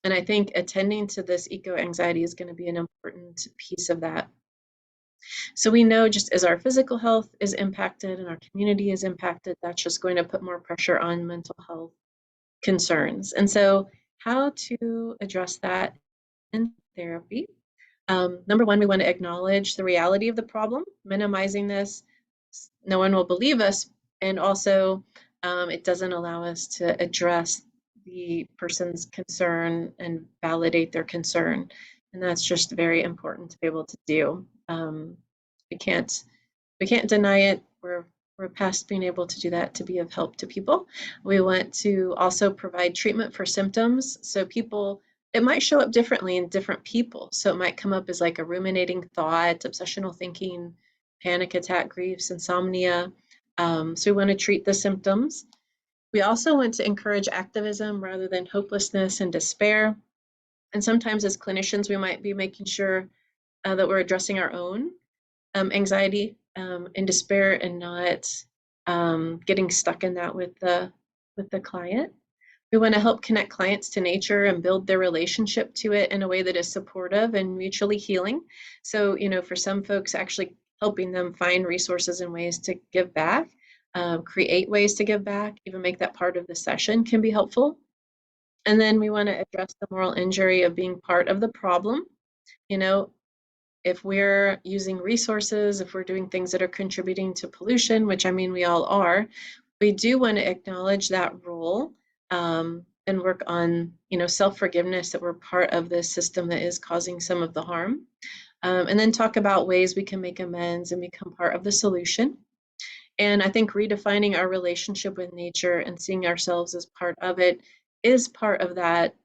And I think attending to this eco-anxiety is going to be an important piece of that. So we know just as our physical health is impacted and our community is impacted, that's just going to put more pressure on mental health concerns. And so how to address that in therapy. Number one, we want to acknowledge the reality of the problem, minimizing this. No one will believe us. And also, it doesn't allow us to address the person's concern and validate their concern. And that's just very important to be able to do. We can't deny it. We're past being able to do that to be of help to people. We want to also provide treatment for symptoms. So it might show up differently in different people. So it might come up as like a ruminating thought, obsessional thinking, panic attack, griefs, insomnia. So we want to treat the symptoms. We also want to encourage activism rather than hopelessness and despair. And sometimes as clinicians, we might be making sure that we're addressing our own anxiety and despair and not getting stuck in that with the client. We want to help connect clients to nature and build their relationship to it in a way that is supportive and mutually healing. So, for some folks, actually helping them find resources and ways to give back, create ways to give back, even make that part of the session can be helpful. And then we want to address the moral injury of being part of the problem. If we're using resources, if we're doing things that are contributing to pollution, which I mean we all are, we do want to acknowledge that role and work on, self-forgiveness that we're part of this system that is causing some of the harm. And then talk about ways we can make amends and become part of the solution. And I think redefining our relationship with nature and seeing ourselves as part of it is part of that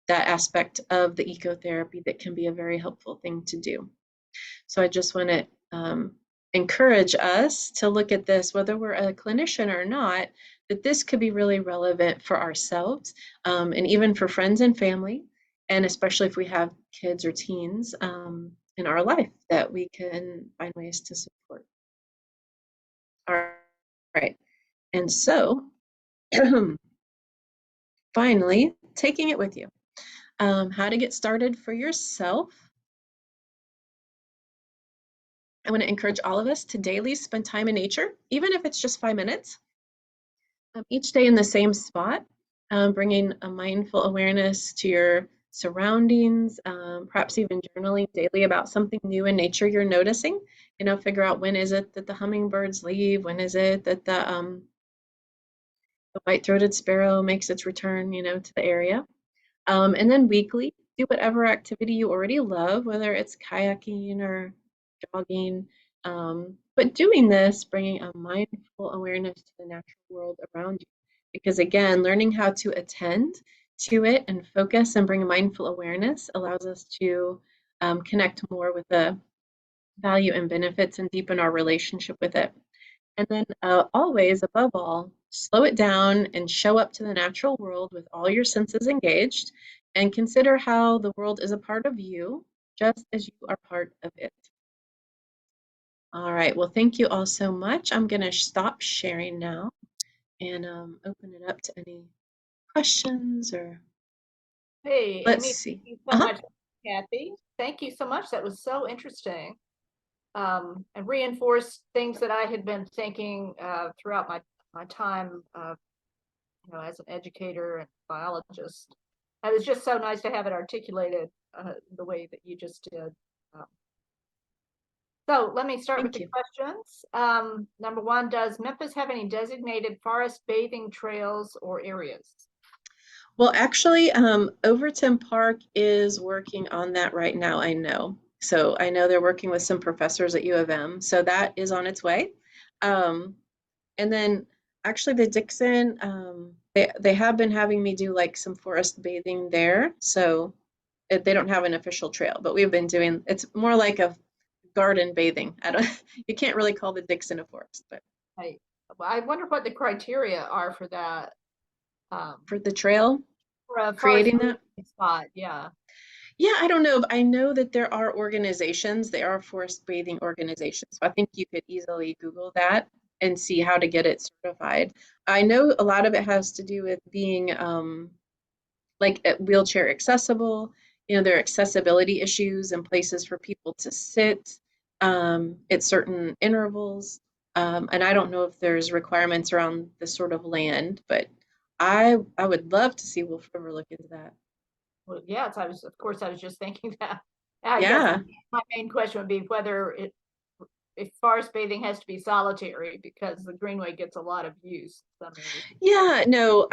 that aspect of the ecotherapy that can be a very helpful thing to do. So I just want to encourage us to look at this, whether we're a clinician or not, that this could be really relevant for ourselves and even for friends and family, and especially if we have kids or teens in our life that we can find ways to support. All right. And so finally, taking it with you. How to get started for yourself. I want to encourage all of us to daily spend time in nature, even if it's just 5 minutes, each day in the same spot, bringing a mindful awareness to your surroundings, perhaps even journaling daily about something new in nature you're noticing. Figure out when is it that the hummingbirds leave, when is it that the white-throated sparrow makes its return, to the area. And then weekly, do whatever activity you already love, whether it's kayaking or jogging. But doing this, bringing a mindful awareness to the natural world around you. Because again, learning how to attend to it and focus and bring a mindful awareness allows us to connect more with the value and benefits and deepen our relationship with it. And then always, above all, slow it down and show up to the natural world with all your senses engaged and consider how the world is a part of you just as you are part of it. All right, well, thank you all so much. I'm going to stop sharing now and open it up to any questions or Hey, let's Amy, see. thank you so much, Kathy. Thank you so much. That was so interesting. And reinforced things that I had been thinking throughout my time, as an educator and biologist. It was just so nice to have it articulated the way that you just did. Um, so let me start with Thank the you. questions. Number one, does Memphis have any designated forest bathing trails or areas? Well, actually, Overton Park is working on that right now, I know. So I know they're working with some professors at U of M. So that is on its way. Um, and then actually the Dixon, they have been having me do like some forest bathing there. So they don't have an official trail, but we've been doing, it's more like a garden bathing. I don't, you can't really call the Dixon a forest, but I, I wonder what the criteria are for that. for the trail, For a forest creating that. spot, yeah. Yeah, I don't know, but I know that there are organizations, there are forest bathing organizations. So I think you could easily Google that and see how to get it certified. I know a lot of it has to do with being like wheelchair accessible. You know, there are accessibility issues and places for people to sit at certain intervals. And I don't know if there's requirements around this sort of land, but I would love to see Wolf River look into that. Well, yes, of course, I was just thinking that. I guess Yeah. my main question would be whether if forest bathing has to be solitary because the greenway gets a lot of use in some areas. Yeah, no,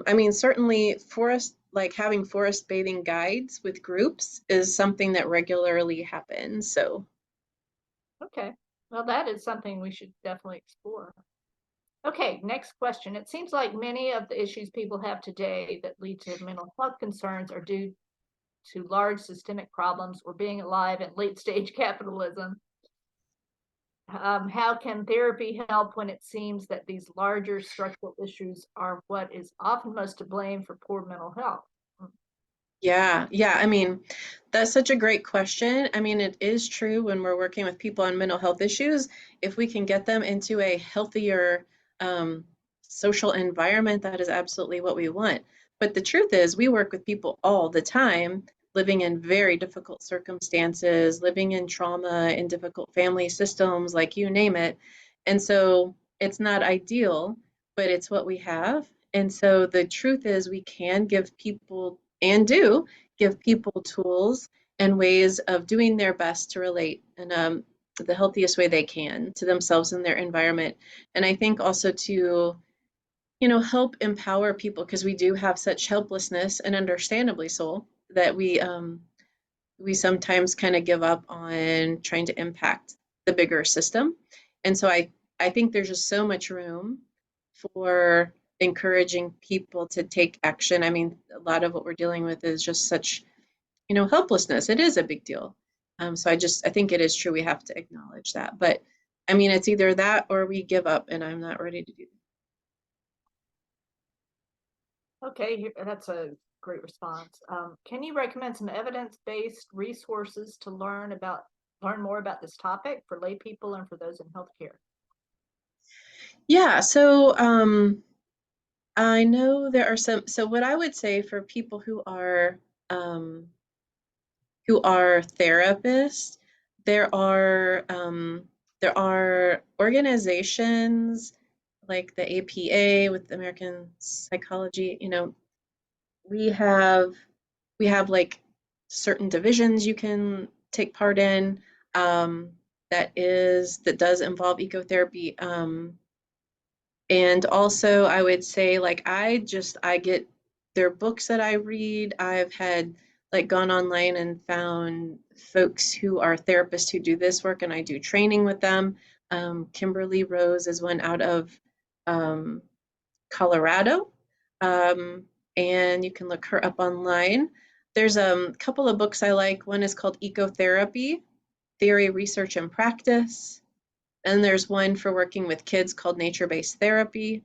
I mean, certainly forest, like having forest bathing guides with groups is something that regularly happens. So, Okay, well, that is something we should definitely explore. Okay, next question. It seems like many of the issues people have today that lead to mental health concerns are due to large systemic problems or being alive in late stage capitalism. How can therapy help when it seems that these larger structural issues are what is often most to blame for poor mental health? yeah, I mean, that's such a great question. I mean, it is true when we're working with people on mental health issues, if we can get them into a healthier um, social environment, that is absolutely what we want. But the truth is, we work with people all the time living in very difficult circumstances, living in trauma, in difficult family systems, like you name it. And so it's not ideal, but it's what we have. And so the truth is, we can give people and do give people tools and ways of doing their best to relate in the healthiest way they can to themselves and their environment. And I think also to, help empower people because we do have such helplessness and understandably so that we sometimes kind of give up on trying to impact the bigger system. And so I think there's just so much room for encouraging people to take action. I mean, a lot of what we're dealing with is just such, helplessness. It is a big deal. So I think it is true. We have to acknowledge that. But I mean, it's either that or we give up, and I'm not ready to do Okay, that's a great response. Can you recommend some evidence-based resources to learn more about this topic for lay people and for those in healthcare? Yeah, so I know there are some. So what I would say for people um, who are therapists, there are um, there are organizations like the APA with the American Psychology. We have we have like certain divisions you can take part in that does involve ecotherapy. And also I would say like I get they're books that I read. I've had like gone online and found folks who are therapists who do this work, and I do training with them. Kimberly Rose is one out of um, Colorado, um, and you can look her up online. There's a couple of books I like. One is called Ecotherapy, Theory, Research, and Practice. And there's one for working with kids called Nature-Based Therapy.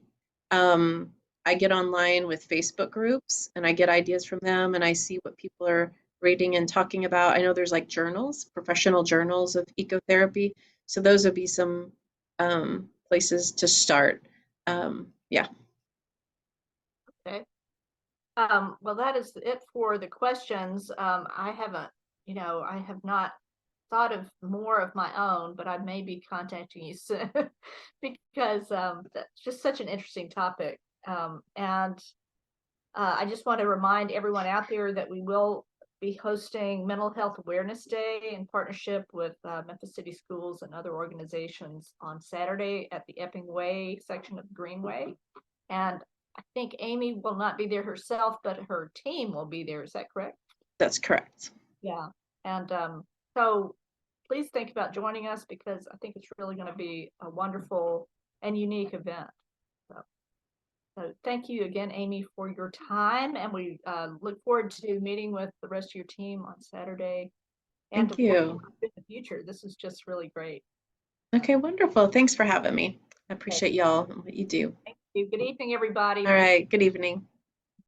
Um, I get online with Facebook groups and I get ideas from them and I see what people are reading and talking about. I know there's like journals, professional journals of ecotherapy. So those would be some places to start. Yeah. Okay. Well, that is it for the questions. I haven't, I have not thought of more of my own, but I may be contacting you soon because that's just such an interesting topic. And I just want to remind everyone out there that we will be hosting Mental Health Awareness Day in partnership with Memphis City Schools and other organizations on Saturday at the Epping Way section of Greenway. And I think Amy will not be there herself, but her team will be there. Is that correct? That's correct. Yeah. And so please think about joining us because I think it's really going to be a wonderful and unique event. So thank you again, Amy, for your time. And we look forward to meeting with the rest of your team on Saturday and Thank you. in the future. This is just really great. Okay, wonderful. Thanks for having me. I Okay. appreciate y'all and what you do. Thank you. Good evening, everybody. All right, good evening.